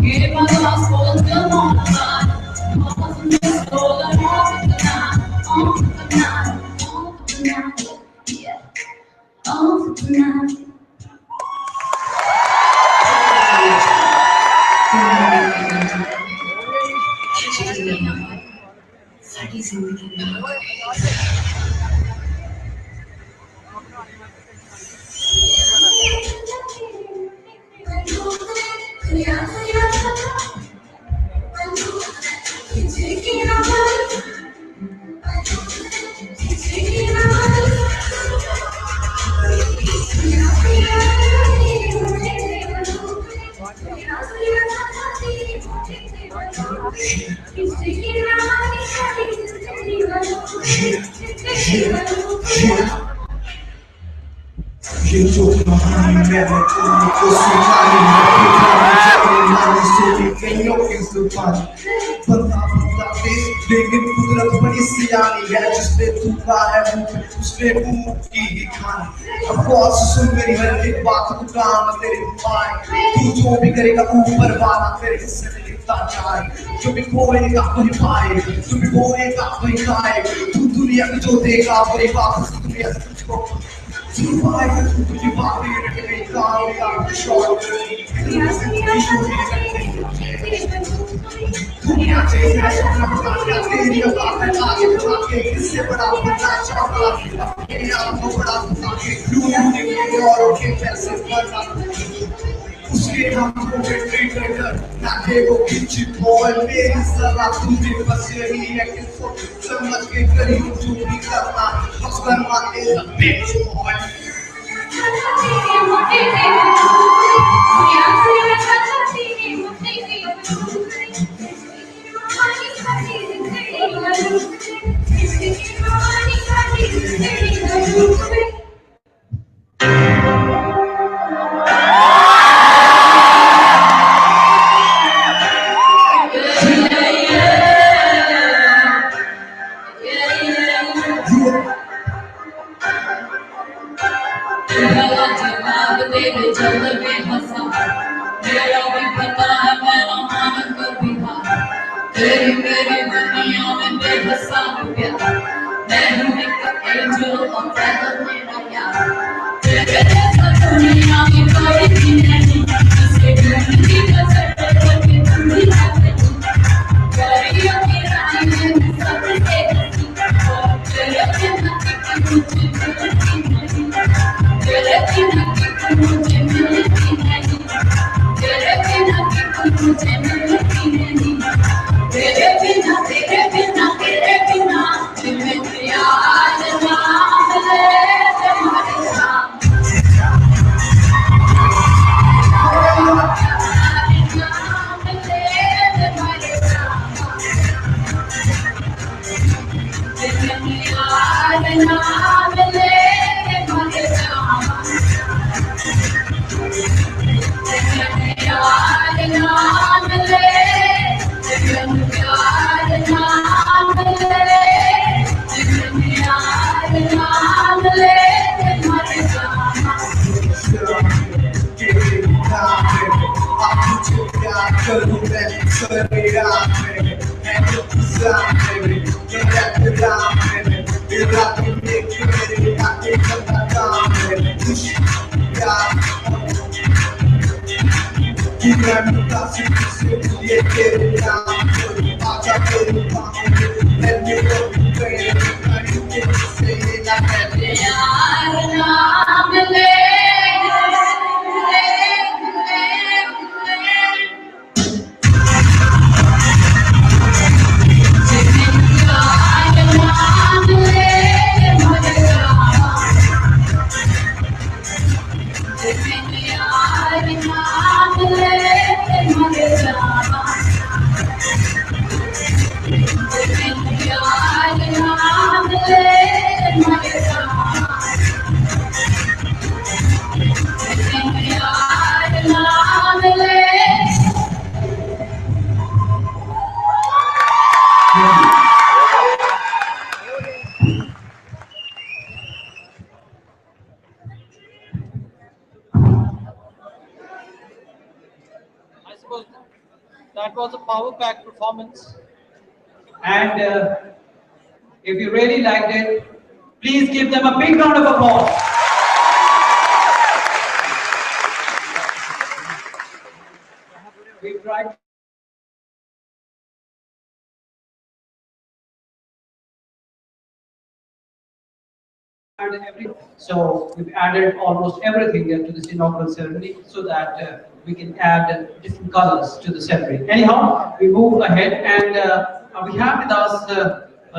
Keep my gospel still on the line. Sari जिंदगी में You took my honey, never told me to see honey. Can you fix the fun? लेकिन कुदरत बड़ी सियानी है जिसने तूफा है उसने मुंह की ही खानी अब कौन सुन मेरी हर एक बात को काम तेरे पाए तू जो भी करेगा ऊपर वाला तेरे हिस्से में लिखता जाए जो भी खोएगा वही पाए जो भी खोएगा वही खाए तू दुनिया को जो देगा वही वापस दुनिया से तुझको survive तुझे बातें रखने कामयाब शॉट दुनिया चेहरा अपना बता तेरी औकात आगे बढ़ा के इससे बड़ा बनना चाहता अपने आप को बड़ा बता के लूटने और के पैसे बढ़ा उसके हाथों में ट्रिगर ना देखो किसी बॉय मेरी सलाह तुझे बस यही है कि समझ के करीब जो भी करना बस करना is a bitch boy तेरी मेरी दुनिया में बेबसा हूँ प्यार मैं हूँ एक एंजल और पैदल मेरा यार तेरे जैसा दुनिया में कोई भी नहीं जिसे ढूंढती नजर करके ढूंढी जाती गरियों की रानी में सबसे हंसी और तेरे बिना कि मुझे मिलती नहीं तेरे बिना कि मुझे मिलती नहीं तेरे बिना कि मुझे मिलती नहीं तेरे बिना जिंदगी आज नाम ले तुम्हारे नाम ले तुम्हारे नाम जिंदगी आज नाम ले तुम्हारे नाम जिंदगी आज नाम ले That was a power-packed performance. And if you really liked it, please give them a big round of applause. We tried So we've added almost everything here to this inaugural ceremony so that we can add different colors to the ceremony. Anyhow, we move ahead and we have with us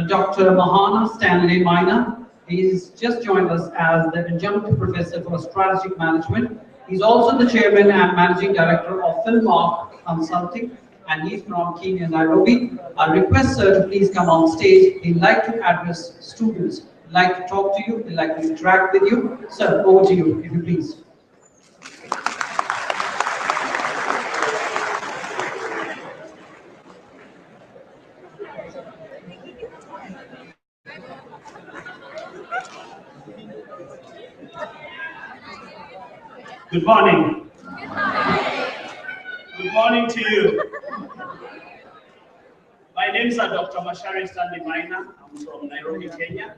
Dr. Mahana Stanley Maina. He's just joined us as the adjunct professor for strategic management. He's also the chairman and managing director of Filmark Consulting, and he's from Kenya, Nairobi. I request sir to please come on stage. He'd like to address students, he'd like to talk to you, he'd like to interact with you. Sir, over to you, if you please. Good morning. Good morning to you. My name is Dr. Mashari Stanley Maina. I'm from Nairobi, Kenya.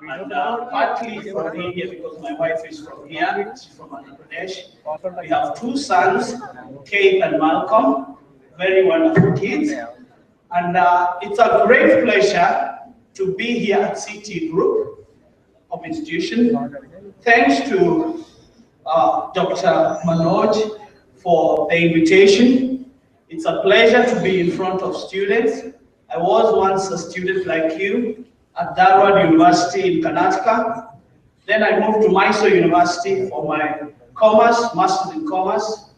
And partly from India because my wife is from here. She's from Andhra Pradesh. We have two sons, Kate and Malcolm, very wonderful kids. And it's a great pleasure to be here at CT Group of Institution. Thanks to Dr. Manoj for the invitation. It's a pleasure to be in front of students. I was once a student like you at Dharwad University in Karnataka. Then I moved to Mysore University for my Masters in Commerce.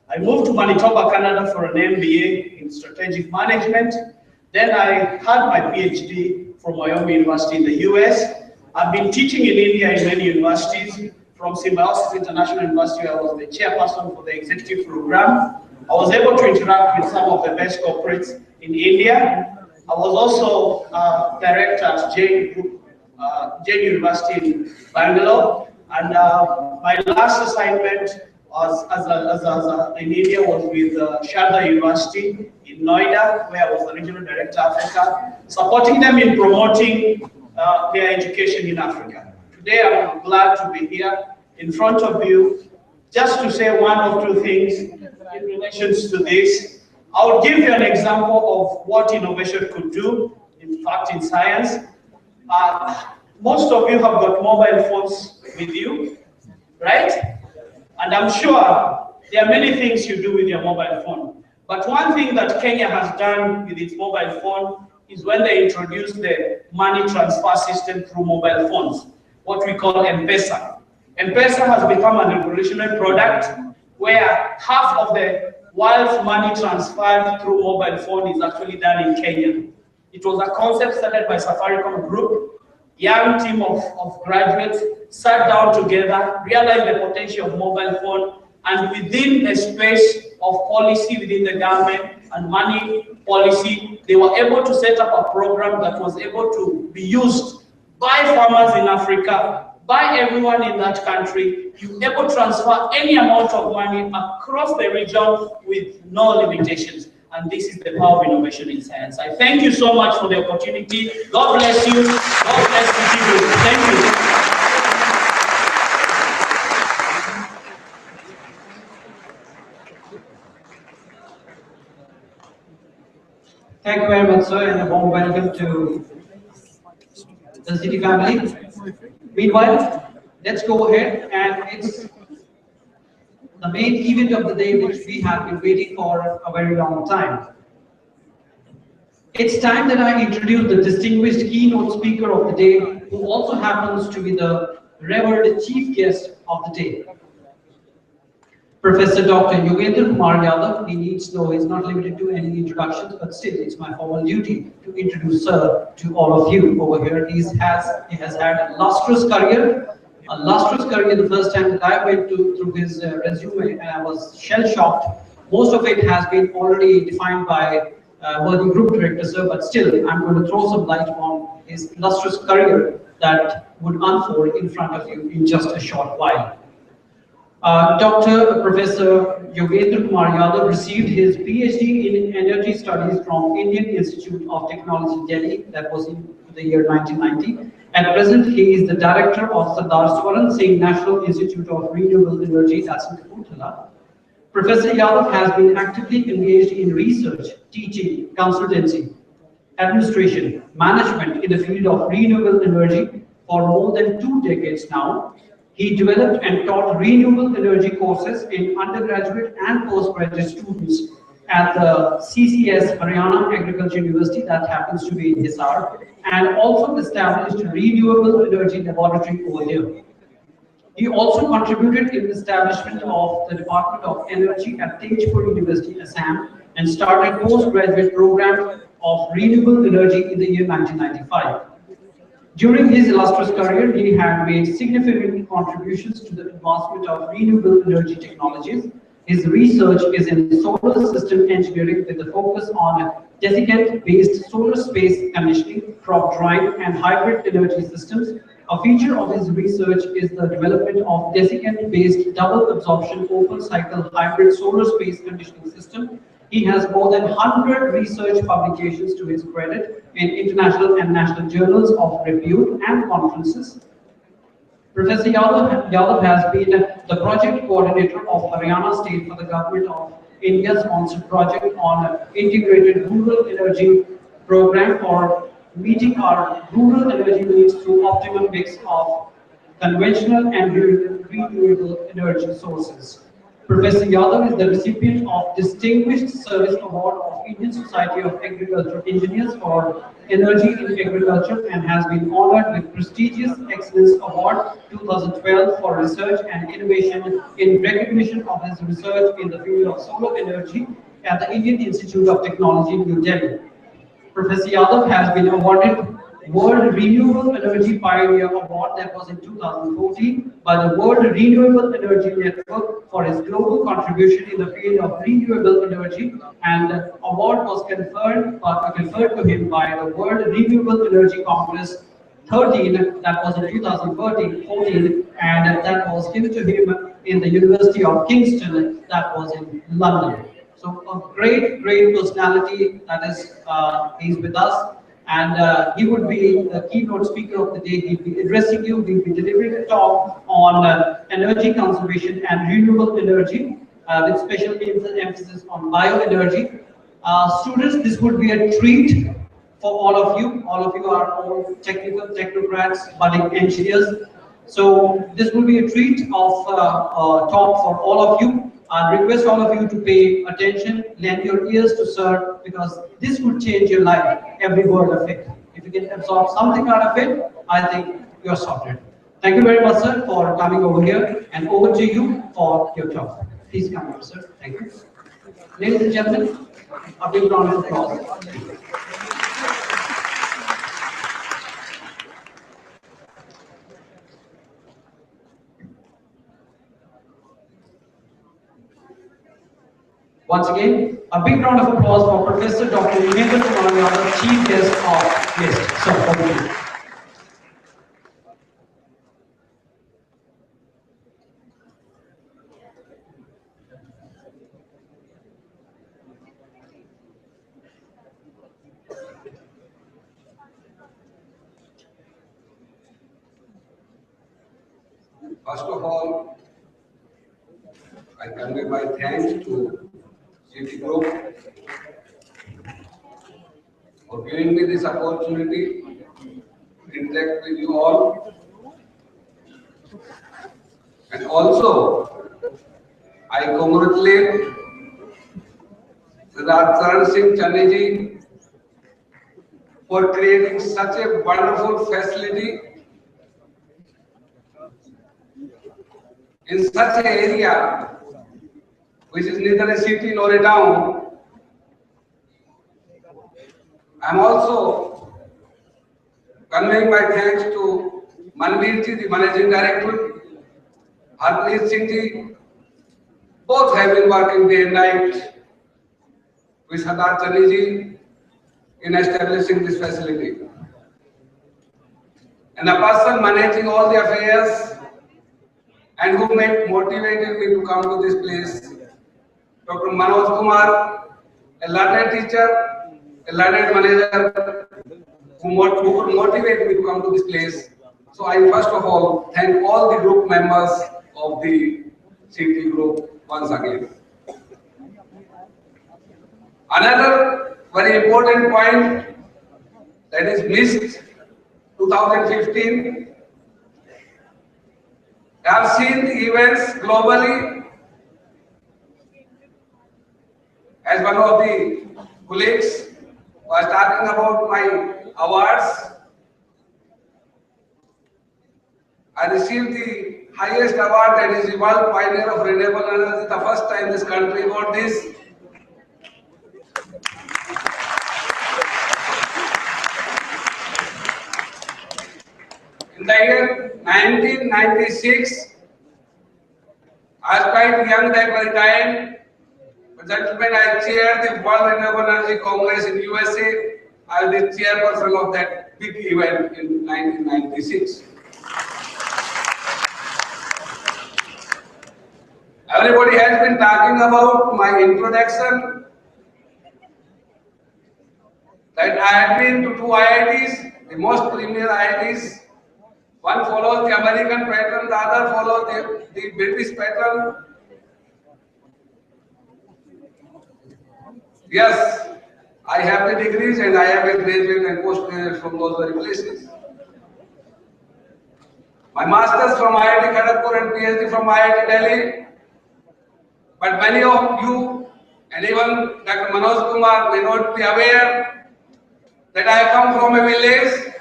I moved to Manitoba, Canada for an MBA in Strategic Management. Then I had my PhD from Wyoming University in the US. I've been teaching in India in many universities. From Symposium International University, I was the chairperson for the executive program. I was able to interact with some of the best corporates in India. I was also director at Jain University in Bangalore. And my last assignment in India was with Sharda University in Noida, where I was the regional director Africa, supporting them in promoting their education in Africa. Today, I'm glad to be here in front of you just to say one or two things in relation to this. I'll give you an example of what innovation could do, in fact, in science. Most of you have got mobile phones with you, right? And I'm sure there are many things you do with your mobile phone. But one thing that Kenya has done with its mobile phone is when they introduced the money transfer system through mobile phones, what we call M-Pesa. M-Pesa has become a revolutionary product where half of the world's money transferred through mobile phone is actually done in Kenya. It was a concept started by Safaricom Group. Young team of graduates sat down together, realized the potential of mobile phone, and within a space of policy within the government and money policy, they were able to set up a program that was able to be used by farmers in Africa, by everyone in that country. You're able to transfer any amount of money across the region with no limitations. And this is the power of innovation in science. I thank you so much for the opportunity. God bless you. God bless you. Thank you. Thank you very much, sir, and a warm welcome to the city family. Meanwhile, let's go ahead, and it's the main event of the day which we have been waiting for a very long time. It's time that I introduce the distinguished keynote speaker of the day, who also happens to be the revered chief guest of the day. Professor Dr. Yogendra Kumar Yadav. He needs, though he's not limited to any introductions, but still it's my formal duty to introduce sir to all of you over here. He has had a lustrous career. The first time that I went through his resume, and I was shell-shocked. Most of it has been already defined by worthy group director, sir, but still I'm going to throw some light on his lustrous career that would unfold in front of you in just a short while. Dr. Professor Yogendra Kumar Yadav received his PhD in Energy Studies from Indian Institute of Technology, Delhi. That was in the year 1990. At present, he is the director of Sardar Swaran Singh National Institute of Renewable Energy, that's in Kapurthala. Professor Yadav has been actively engaged in research, teaching, consultancy, administration, management in the field of renewable energy, for more than 2 decades now. He developed and taught renewable energy courses in undergraduate and postgraduate students at the CCS Haryana Agriculture University, that happens to be in Hisar, and also established a renewable energy laboratory over here. He also contributed in the establishment of the Department of Energy at Tejpur University, Assam, and started postgraduate program of renewable energy in the year 1995. During his illustrious career, he had made significant contributions to the advancement of renewable energy technologies. His research is in solar system engineering with a focus on desiccant-based solar space conditioning, crop drying, and hybrid energy systems. A feature of his research is the development of desiccant-based double absorption open cycle hybrid solar space conditioning system. He has more than 100 research publications to his credit in international and national journals of repute and conferences. Professor Yadav has been the project coordinator of Haryana State for the Government of India's sponsored project on integrated rural energy program for meeting our rural energy needs through optimum mix of conventional and renewable energy sources. Professor Yadav is the recipient of Distinguished Service Award of Indian Society of Agricultural Engineers for Energy in Agriculture and has been honored with prestigious Excellence Award 2012 for research and innovation in recognition of his research in the field of solar energy at the Indian Institute of Technology, New Delhi. Professor Yadav has been awarded World Renewable Energy Pioneer Award, that was in 2014, by the World Renewable Energy Network for his global contribution in the field of renewable energy, and the award was conferred to him by the World Renewable Energy Congress 13, that was in 2014, and that was given to him in the University of Kingston, that was in London. So a great personality that is, he's with us. And he would be the keynote speaker of the day. He'll be addressing you. He'll be delivering a talk on energy conservation and renewable energy with special emphasis on bioenergy. Students, this would be a treat for all of you. All of you are all technocrats, budding engineers. So this will be a treat of talk for all of you. I request all of you to pay attention, lend your ears to sir, because this would change your life, every word of it. If you can absorb something out of it, I think you're sorted. Thank you very much, sir, for coming over here, and over to you for your talk. Please come here, sir. Thank you. Ladies and gentlemen, a big round of applause. Once again, a big round of applause for Professor Dr. Yunendra Kumar Yadav, Chief Guest of LIST. Sir, over to you. First of all, I convey my thanks to City Group for giving me this opportunity to interact with you all. And also, I congratulate Sardar Charan Singh Channi for creating such a wonderful facility in such an area which is neither a city nor a town. I am also conveying my thanks to Manveer ji, the Managing Director, Harpreet Singh ji. Both have been working day and night with Sardar Channi ji in establishing this facility. And the person managing all the affairs and who motivated me to come to this place, Dr. Manoj Kumar, a learned teacher, a learned manager, who would motivate me to come to this place. So I first of all thank all the group members of the CT group once again. Another very important point that is missed 2015 I have seen the events globally. As one of the colleagues was talking about my awards, I received the highest award, that is the World Pioneer of Renewable Energy. The first time this country got this. In the year 1996, I was quite young that very time. But gentlemen, I chaired the World Renewable Energy Congress in USA. I was the chairperson of that big event in 1996. Everybody has been talking about my introduction, that I have been to two IITs, the most premier IITs. One follows the American pattern, the other follows the British pattern. Yes, I have the degrees and I have a graduate and postgraduate from those very places. My masters from IIT Kharagpur and PhD from IIT Delhi. But many of you and even Dr. Manoj Kumar may not be aware that I come from a village,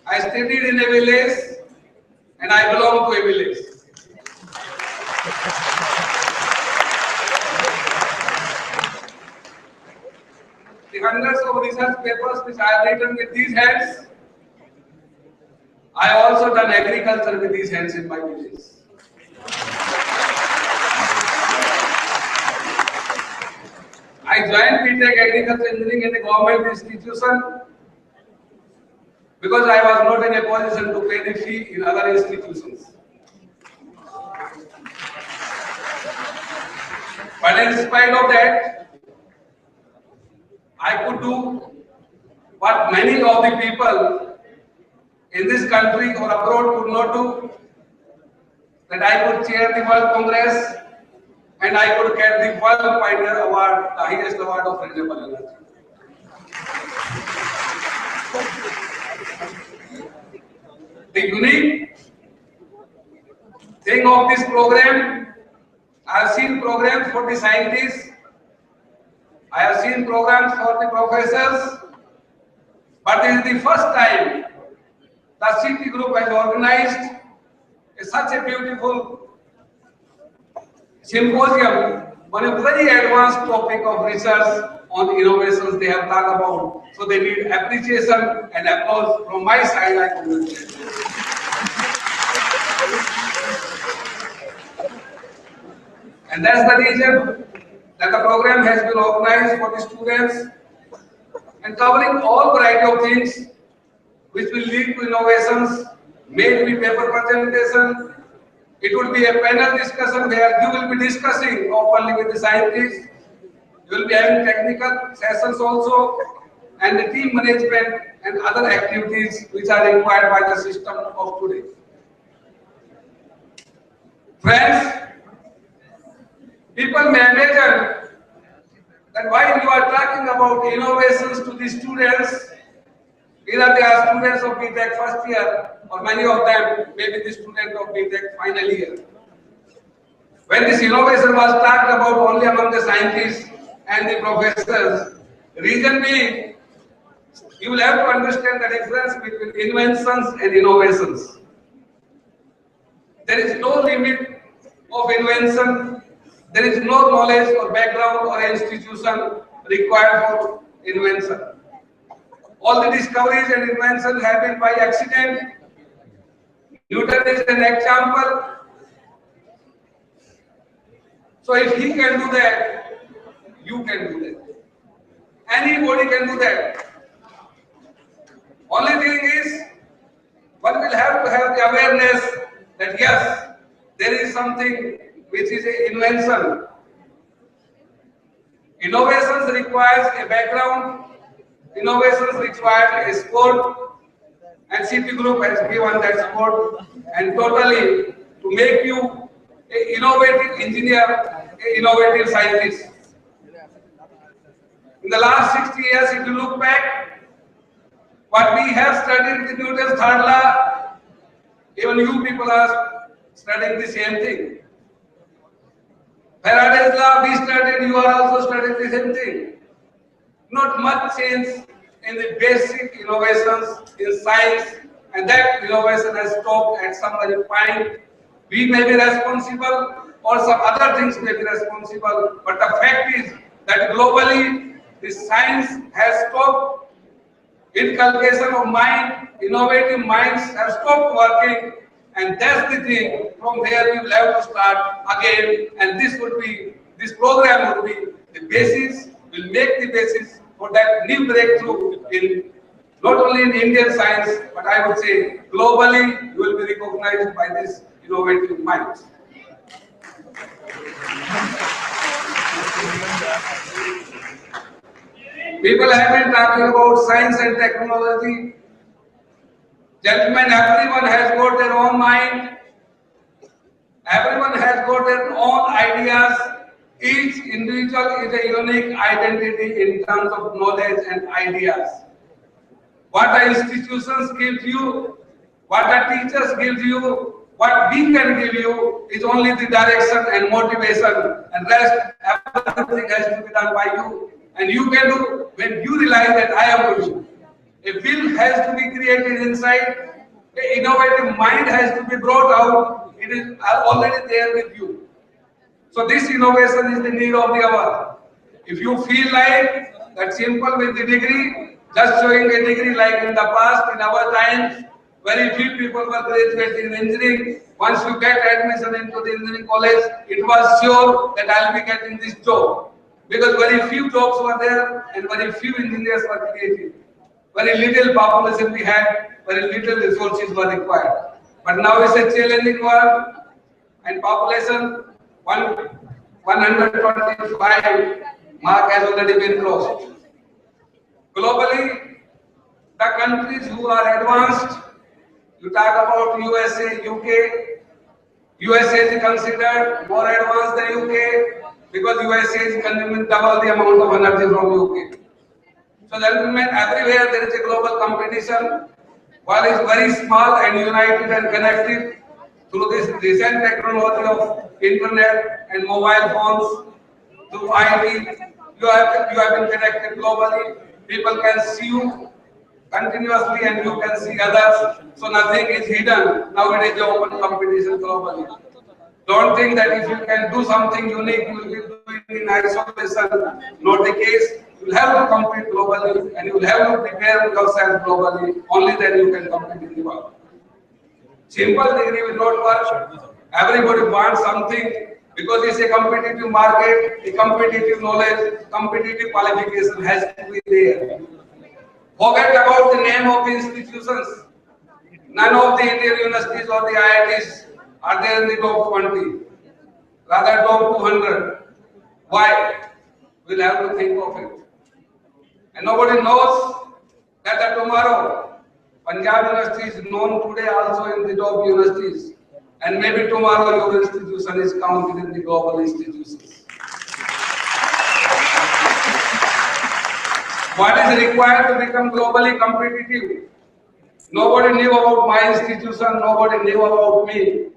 I studied in a village, and I belong to a village. The hundreds of research papers which I have written with these hands, I also done agriculture with these hands in my village. I joined BTech Agriculture Engineering in a government institution because I was not in a position to pay the fee in other institutions. But in spite of that, I could do what many of the people in this country or abroad could not do, that I could chair the World Congress and I could get the World Pioneer Award, the highest award of renewable energy. The unique thing of this program, I have seen programs for the scientists, I have seen programs for the professors, but this is the first time the city group has organized such a beautiful symposium on a very advanced topic of research on innovations they have talked about. So they need appreciation and applause from my side. I congratulate them. And that's the reason that the program has been organized for the students and covering all variety of things which will lead to innovations. May it be paper presentation, it would be a panel discussion where you will be discussing openly with the scientists. You will be having technical sessions also, and the team management and other activities which are required by the system of today. Friends, people may imagine that while you are talking about innovations to the students, either they are students of BTech first year or many of them may be the student of BTech final year. When this innovation was talked about only among the scientists and the professors, reason being, you will have to understand the difference between inventions and innovations. There is no limit of invention, there is no knowledge or background or institution required for invention. All the discoveries and inventions have been by accident. Newton is an example. So if he can do that, you can do that. Anybody can do that. Only thing is, one will have to have the awareness that yes, there is something which is an invention. Innovations requires a background. Innovations require a sport, and City Group has given that sport and totally to make you an innovative engineer, an innovative scientist. In the last 60 years, if you look back, what we have studied in Newton's third law, even you people are studying the same thing. Faraday's law we studied, you are also studying the same thing. Not much change in the basic innovations in science, and that innovation has stopped at some other point. We may be responsible, or some other things may be responsible, but the fact is that globally the science has stopped. Inculcation of mind, innovative minds have stopped working, and that's the thing. From there we will have to start again, and this program would be the basis, will make the basis for that new breakthrough in not only in Indian science, but I would say globally you will be recognized by this innovative minds. People have been talking about science and technology. Gentlemen, everyone has got their own mind. Everyone has got their own ideas. Each individual is a unique identity in terms of knowledge and ideas. What the institutions give you, what the teachers give you, what we can give you is only the direction and motivation, and rest everything has to be done by you. And you can do when you realize that I am doing. A will has to be created inside. An innovative mind has to be brought out. It is already there with you. So this innovation is the need of the hour. If you feel like that simple with the degree, just showing a degree like in the past, in our times, very few people were graduating in engineering. Once you get admission into the engineering college, it was sure that I will be getting this job. Because very few jobs were there and very few engineers were created. Very little population we had, very little resources were required. But now it's a challenging world, and population 125 mark has already been crossed. Globally, the countries who are advanced, you talk about USA, UK. USA is considered more advanced than UK because USA is consuming double the amount of energy from UK. So gentlemen, everywhere there is a global competition. While is very small and united and connected through this recent technology of internet and mobile phones, through IT, you have been connected globally. People can see you continuously and you can see others. So nothing is hidden. Now it is open competition globally. Don't think that if you can do something unique, you will be doing it in isolation. Not the case. You will have to compete globally and you will have to prepare yourself globally. Only then you can compete in the world. Simple degree will not work. Everybody wants something because it's a competitive market, a competitive knowledge, competitive qualification has to be there. Forget about the name of the institutions. None of the Indian universities or the IITs are there in the top 20, rather top 200. Why? We'll have to think of it. And nobody knows that tomorrow Punjab University is known today also in the top universities. And maybe tomorrow your institution is counted in the global institutions. What is required to become globally competitive? Nobody knew about my institution, nobody knew about me.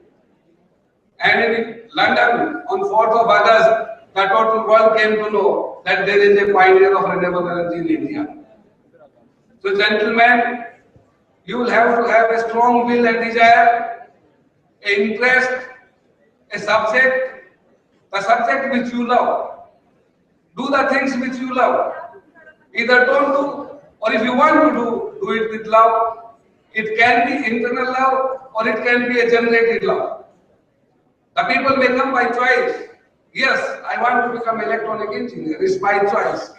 And in London, on 4th of August, the total world came to know that there is a pioneer of renewable energy in India. So gentlemen, you will have to have a strong will and desire, an interest, a subject, the subject which you love. Do the things which you love. Either don't do, or if you want to do it with love. It can be internal love or it can be a generated love. The people may come by choice. Yes, I want to become electronic engineer. It's my choice.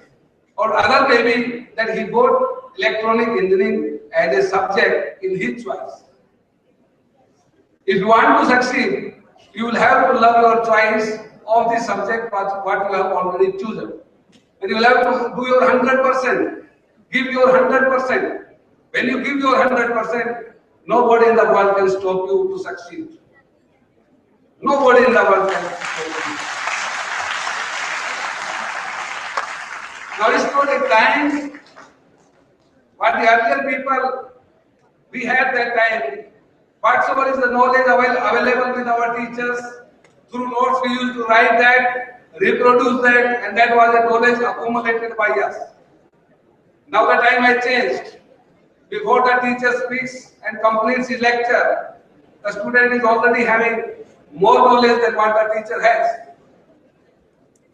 Or other may be that he got electronic engineering as a subject in his choice. If you want to succeed, you will have to love your choice of the subject what you have already chosen. And you will have to do your 100%. Give your 100%. When you give your 100%, nobody in the world can stop you to succeed. Nobody in the world can stop you. Now it's not a time, what the earlier people, we had that time Whatsoever is the knowledge available with our teachers, through notes we used to write that, reproduce that, and that was a knowledge accumulated by us. Now the time has changed. Before the teacher speaks and completes his lecture, the student is already having more knowledge than what the teacher has.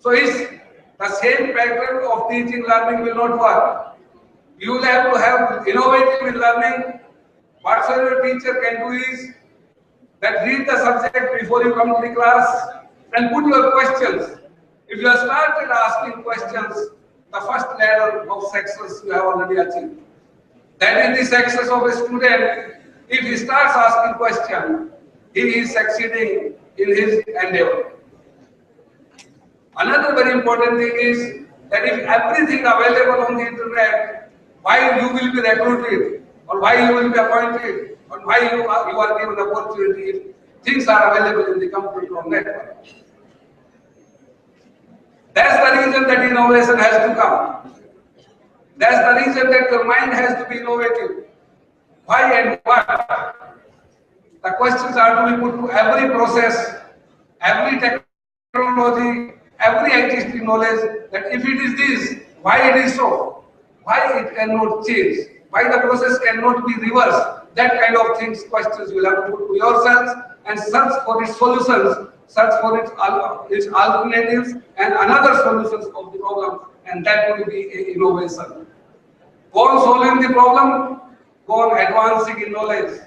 So it's the same pattern of teaching learning will not work. You will have to have innovative in learning. Whatsoever your teacher can do is that read the subject before you come to the class and put your questions. If you have started asking questions, the first ladder of success you have already achieved. That is the success of a student. If he starts asking questions, he is succeeding in his endeavor. Another very important thing is that if everything available on the internet, why you will be recruited, or why you will be appointed, or why you are given opportunity if things are available in the computer or network. That's the reason that innovation has to come. That's the reason that your mind has to be innovative. Why and what? The questions are to be put to every process, every technology, every existing knowledge, that if it is this, why it is so? Why it cannot change? Why the process cannot be reversed? That kind of things, questions you will have to put to yourselves and search for its solutions, search for its alternatives and another solutions of the problem, and that will be innovation. Go on solving the problem, go on advancing in knowledge.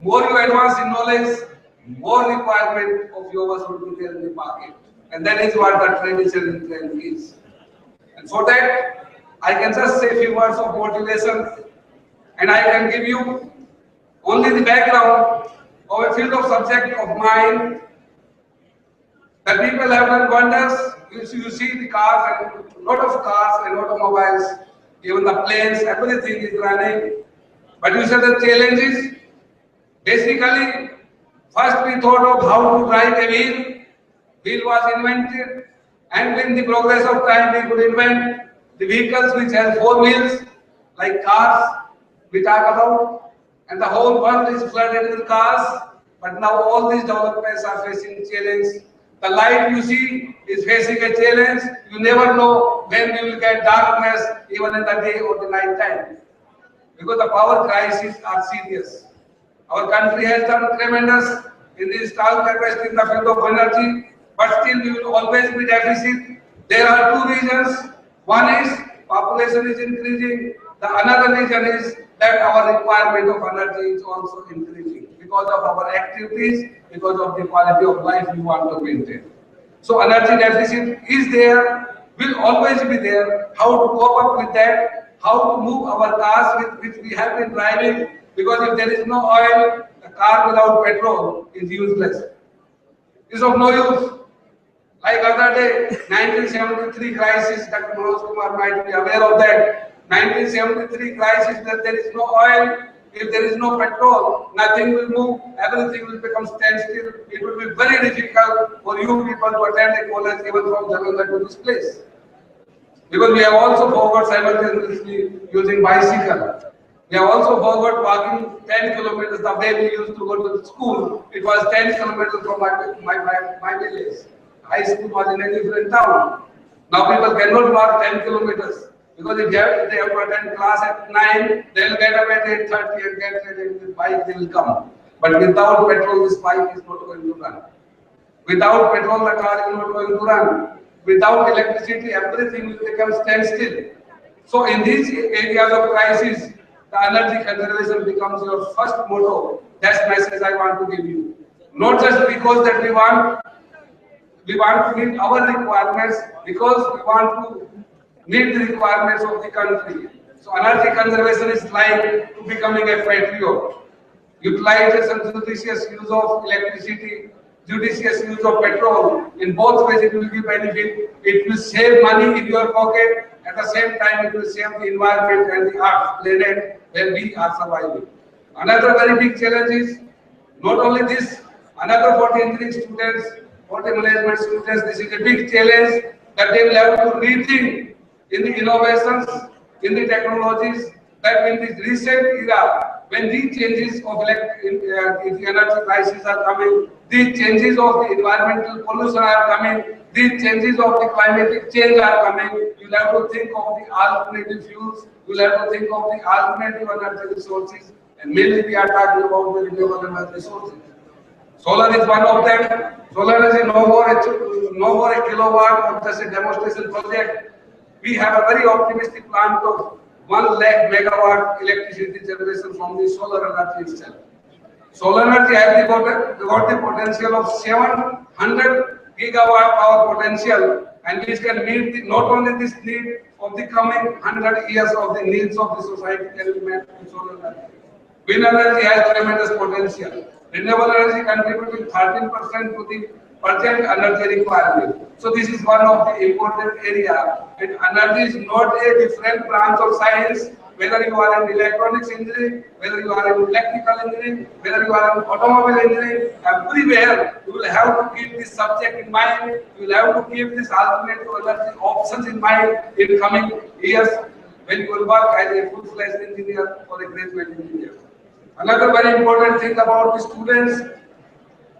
More you advance in knowledge, more requirement of yours will be there in the market. And that is what the tradition and trend is. And for that, I can just say a few words of motivation, and I can give you only the background of a field of subject of mine. The people have done wonders. You see the cars and lot of cars and automobiles, even the planes, everything is running. But you said the challenges. Basically, first we thought of how to drive a wheel. Wheel was invented, and with the progress of time, we could invent the vehicles which have 4 wheels, like cars we talk about, and the whole world is flooded with cars. But now all these developments are facing challenge. The light you see is facing a challenge. You never know when we will get darkness, even in the day or the night time, because the power crises are serious. Our country has done tremendous in the installed capacity in the field of energy, but still we will always be deficit. There are 2 reasons. One is population is increasing. The another reason is that our requirement of energy is also increasing because of our activities, because of the quality of life we want to maintain. So energy deficit is there, will always be there. How to cope up with that? How to move our cars with which we have been driving? Because if there is no oil, the car without petrol is useless. Is of no use. Like other day, 1973 crisis, Dr. Manoj Kumar might be aware of that. 1973 crisis, that there is no oil, if there is no petrol, nothing will move, everything will become standstill. It will be very difficult for you people to attend a college even from Jalandhar to this place. Because we have also forgot simultaneously using bicycle. We have also forgot walking 10 kilometers. The way we used to go to the school, it was 10 kilometers from my village. High school was in a different town. Now people cannot walk 10 kilometers. Because if they have to attend class at 9, they will get up at 8:30 and get ready with the bike, they will come. But without petrol, this bike is not going to run. Without petrol, the car is not going to run. Without electricity, everything will become standstill. So in these areas of crisis, the energy conservation becomes your first motto. That's the message I want to give you. Not just because that we want to meet our requirements, because we want to meet the requirements of the country. So energy conservation is like to becoming a patriot. Utilization, judicious use of electricity, judicious use of petrol. In both ways it will give benefit. It will save money in your pocket. At the same time, it will save the environment and the earth planet where we are surviving. Another very big challenge is not only this, another 40 engineering students, 40 management students, this is a big challenge that they will have to rethink in the innovations, in the technologies, that in this recent era, when these changes of the energy crisis are coming, these changes of the environmental pollution are coming, these changes of the climatic change are coming, you'll have to think of the alternative fuels, you'll have to think of the alternative energy resources, and mainly we are talking about the renewable energy resources. Solar is one of them. Solar is no more a kilowatt or just a demonstration project. We have a very optimistic plan of 1 lakh megawatt electricity generation from the solar energy itself. Solar energy has got the potential of 700 gigawatt power potential, and which can meet not only this need of the coming 100 years of the needs of the society can be met with solar energy. Wind energy has tremendous potential. Renewable energy contributing 13% to the urgent energy requirement. So this is one of the important area. And energy is not a different branch of science. Whether you are in electronics engineering, whether you are in electrical engineering, whether you are in automobile engineering, everywhere you will have to keep this subject in mind. You will have to keep this alternative energy options in mind in coming years when you will work as a full-fledged engineer or a graduate engineer. Another very important thing about the students,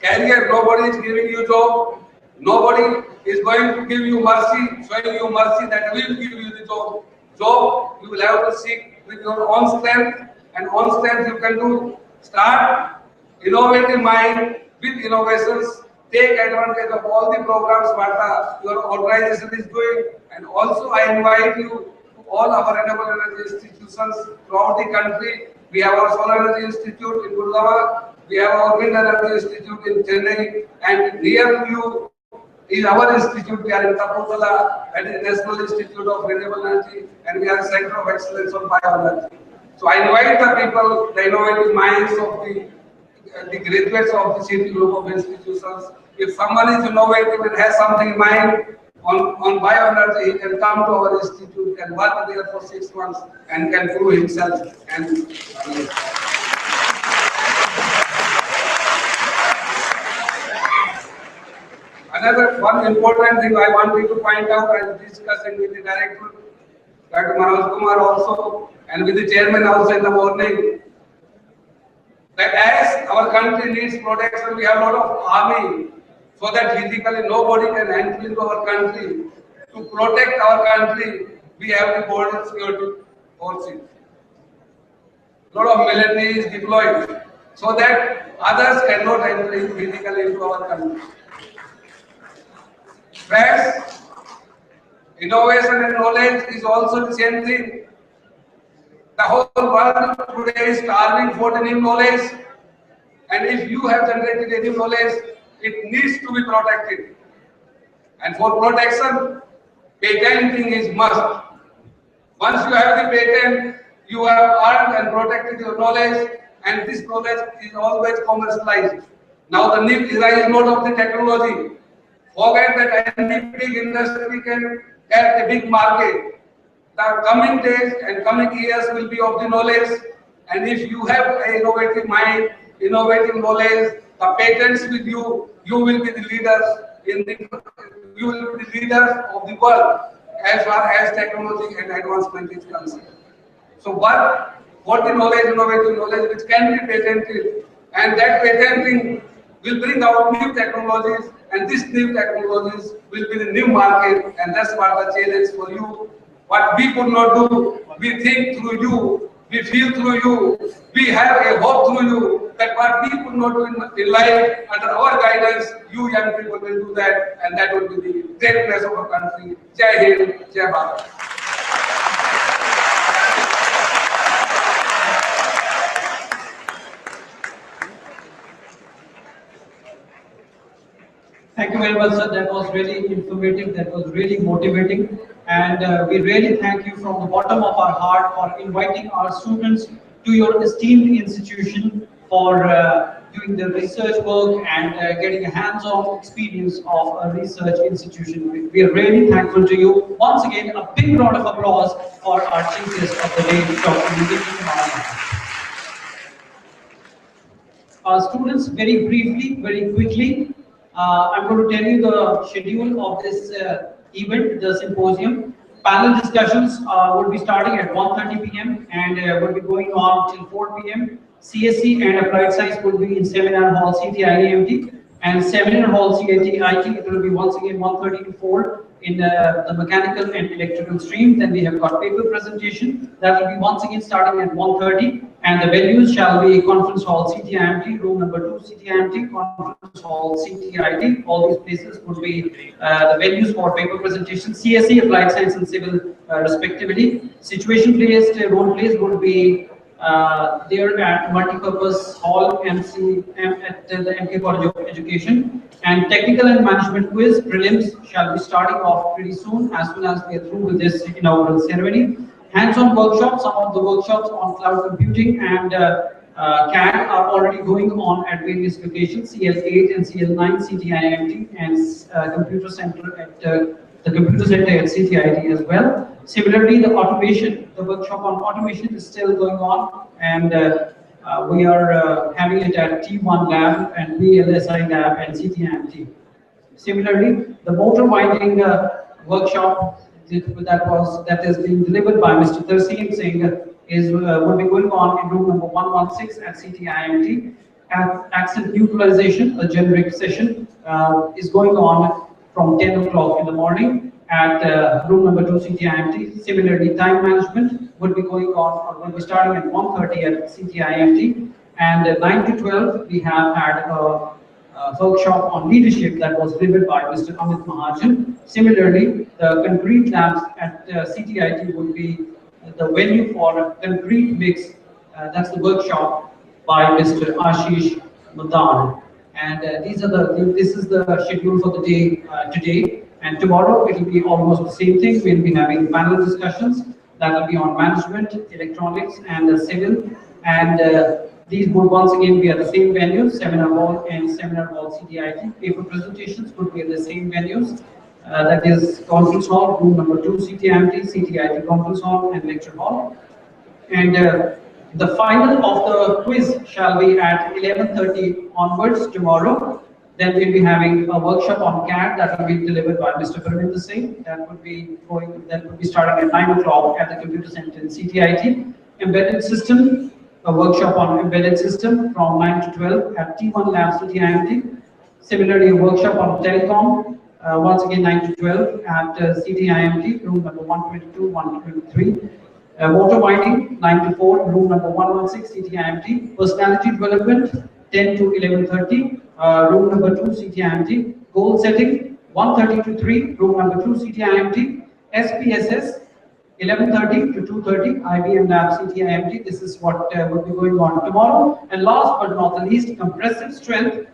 career, nobody is giving you job, nobody is going to give you mercy, showing you mercy that we will give you the job. Job you will have to seek with your own strength, and own strength you can do. Start innovative mind with innovations, take advantage of all the programs what your organization is doing, and also I invite you to all our renewable energy institutions throughout the country. We have our Solar Energy Institute in Gurgaon, we have our Wind Energy Institute in Chennai, and near to you is our institute. We are in Kapurthala, that is National Institute of Renewable Energy, and we are a Center of Excellence on Bioenergy. So I invite the people, the innovative minds of the graduates of the city group of institutions. If someone is innovative and has something in mind on bioenergy, he can come to our institute, can work there for 6 months, and can prove himself. And another one important thing I wanted to point out, I was discussing with the director, Dr. Manoj Kumar also, and with the chairman also in the morning, that as our country needs protection, we have a lot of army, so that physically nobody can enter into our country. To protect our country, we have the border security forces. A lot of military is deployed, so that others cannot enter physically into our country. Friends, innovation and knowledge is also the same thing. The whole world today is starving for the new knowledge, and if you have generated a new knowledge, it needs to be protected. And for protection, patenting is must. Once you have the patent, you have earned and protected your knowledge, and this knowledge is always commercialized. Now the new era is not of the technology. Forget that any big industry can get a big market. The coming days and coming years will be of the knowledge, and if you have an innovative mind, innovative knowledge, the patents with you, you will be the leaders you will be the leaders of the world as far as technology and advancement is concerned. So what the knowledge, innovative knowledge which can be patented, and that patenting will bring out new technologies, and these new technologies will be the new market, and that's what the challenge for you. What we could not do, we think through you, we feel through you, we have a hope through you, that what we could not do in life, under our guidance, you young people will do that, and that will be the greatness of our country. Jai Hind, Jai Bharat. Thank you very much, sir. That was really informative. That was really motivating. And we really thank you from the bottom of our heart for inviting our students to your esteemed institution for doing the research work and getting a hands-on experience of a research institution. We are really thankful to you. Once again, a big round of applause for our chief guest of the day, Dr. Nitin. Students, very briefly, very quickly, I'm going to tell you the schedule of this event, the symposium. Panel discussions will be starting at 1:30 p.m. and will be going on till 4 p.m. CSC and Applied Science will be in Seminar Hall CTIAMT, and Seminar Hall CTIT it will be once again 1:30 to 4 in the mechanical and electrical stream. Then we have got paper presentation that will be once again starting at 1:30, and the venues shall be Conference Hall CTIMT, room number 2 CTIMT, Conference Hall CTIT. All these places would be the venues for paper presentation. CSE, Applied Science and Civil respectively. Situation plays, role plays would be there at multi-purpose hall at the MK College of Education, and technical and management quiz prelims shall be starting off pretty soon as we are through with this inaugural ceremony. Hands-on workshops, some of the workshops on cloud computing and CAD are already going on at various locations, CL8 and CL9 CTIMT, and computer center at the computer center at CTIT as well. Similarly, the workshop on automation is still going on, and we are having it at T1 lab and BLSI lab and CTIMT. Similarly, the motor winding workshop that is being delivered by Mr. Tarseem Singh will be going on in room number 116 at CTIMT. Accent neutralization, a generic session, is going on from 10 o'clock in the morning at room number 2 CTIMT. Similarly, time management will be going on, or will be starting at 1:30 at CTIMT, and 9 to 12 we have had a workshop on leadership that was delivered by Mr. Amit Mahajan. Similarly, the concrete labs at CTIT will be the venue for concrete mix. That's the workshop by Mr. Ashish Madan. And this is the schedule for the day today. And tomorrow it will be almost the same thing. We'll be having panel discussions that will be on management, electronics, and civil. And these would once again be at the same venues, Seminar Hall and Seminar Hall CTIT. Paper presentations would be at the same venues. That is Conference Hall, room number 2 CTIMT, CTIT Conference Hall, and Lecture Hall. And the final of the quiz shall be at 11:30 onwards tomorrow. Then we'll be having a workshop on CAD that will be delivered by Mr. Parvinder Singh. That would be starting at 9 o'clock at the Computer Center in CTIT. Embedded System, a workshop on embedded system from 9 to 12 at T1 Lab CTIMT. Similarly, a workshop on telecom, once again 9 to 12 at CTIMT, room number 122, 123. Motor winding, 9 to 4, room number 116, CTIMT. Personality development, 10 to 11:30, room number 2, CTIMT. Goal setting, 1:30 to 3, room number 2, CTIMT. SPSS, 11:30 to 2:30, IBM Lab CTIMT. This is what will be going on tomorrow. And last but not the least, compressive strength.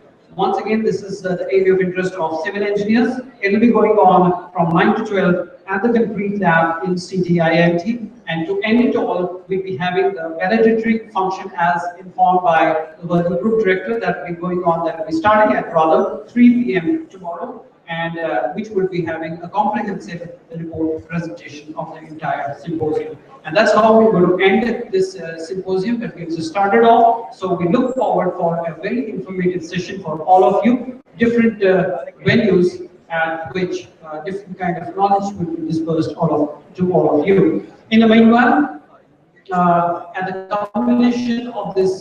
Once again, this is the area of interest of civil engineers. It will be going on from 9 to 12 at the concrete lab in CTIMT. And to end it all, we'll be having the valedictory function as informed by the group director that will be going on, that will be starting at rather 3 p.m. tomorrow, and which will be having a comprehensive report presentation of the entire symposium. And that's how we're going to end this symposium that we've just started off. So we look forward for a very informative session for all of you, different venues at which different kind of knowledge will be dispersed to all of you. In the meanwhile, at the culmination of this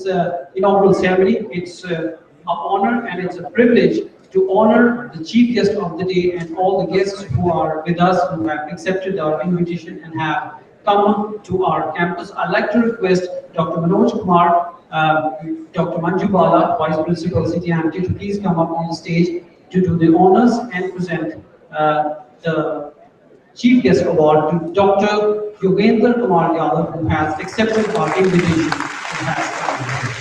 inaugural ceremony, it's an honor and it's a privilege to honor the chief guest of the day and all the guests who are with us, who have accepted our invitation and have come to our campus. I'd like to request Dr. Manoj Kumar, Dr. Manju Bala, Vice Principal CTIMT, to please come up on the stage to do the honors and present the Chief Guest Award to Dr. Yogendra Kumar Yadav, who has accepted our invitation and has come.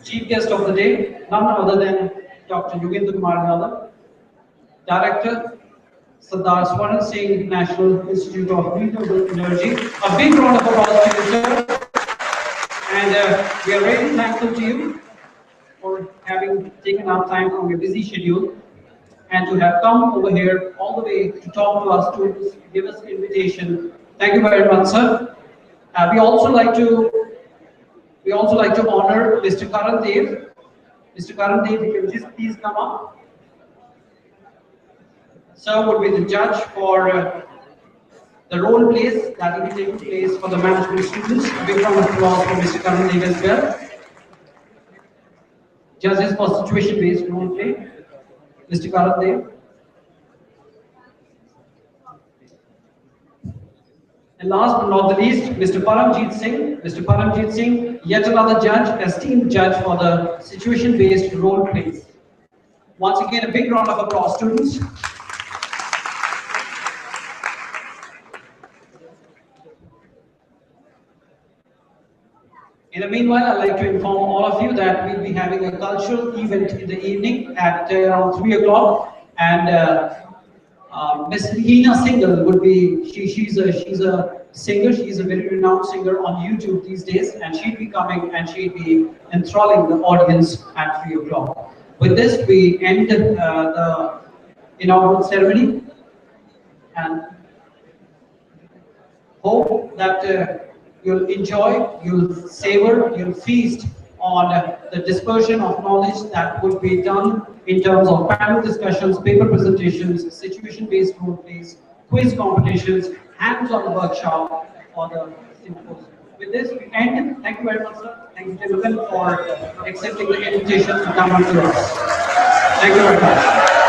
Chief guest of the day, none other than Dr. Yogendra Kumar Yadav, Director, Sardar Swaran Singh National Institute of Renewable Energy. A big round of applause to you, sir. And we are really thankful to you. for having taken out time from your busy schedule and to have come over here all the way to talk to our students, give us invitation. Thank you very much, sir. We also like to honor Mr. Karan Dev. Mr. Karan Dev, you can just please come up. Sir would be the judge for the role plays that will be taking place for the management students. A big round of applause for Mr. Karan Dev as well. Judges for situation-based role play, Mr. Karan Dev. And last but not the least, Mr. Paramjit Singh. Mr. Paramjit Singh, yet another judge, esteemed judge for the situation-based role plays. Once again, a big round of applause, students. In the meanwhile, I'd like to inform all of you that we'll be having a cultural event in the evening at around 3 o'clock, and Miss Hina Singhal would be, she's a singer, she's a very renowned singer on YouTube these days, and she'd be coming and she'd be enthralling the audience at 3 o'clock. With this, we end the inaugural ceremony and hope that you'll enjoy, you'll savor, you'll feast on the dispersion of knowledge that would be done in terms of panel discussions, paper presentations, situation-based role plays, quiz competitions, hands-on workshop for the symposium. With this, we end. Thank you very much, sir. Thank you, gentlemen, for accepting the invitation to come on to us. Thank you very much.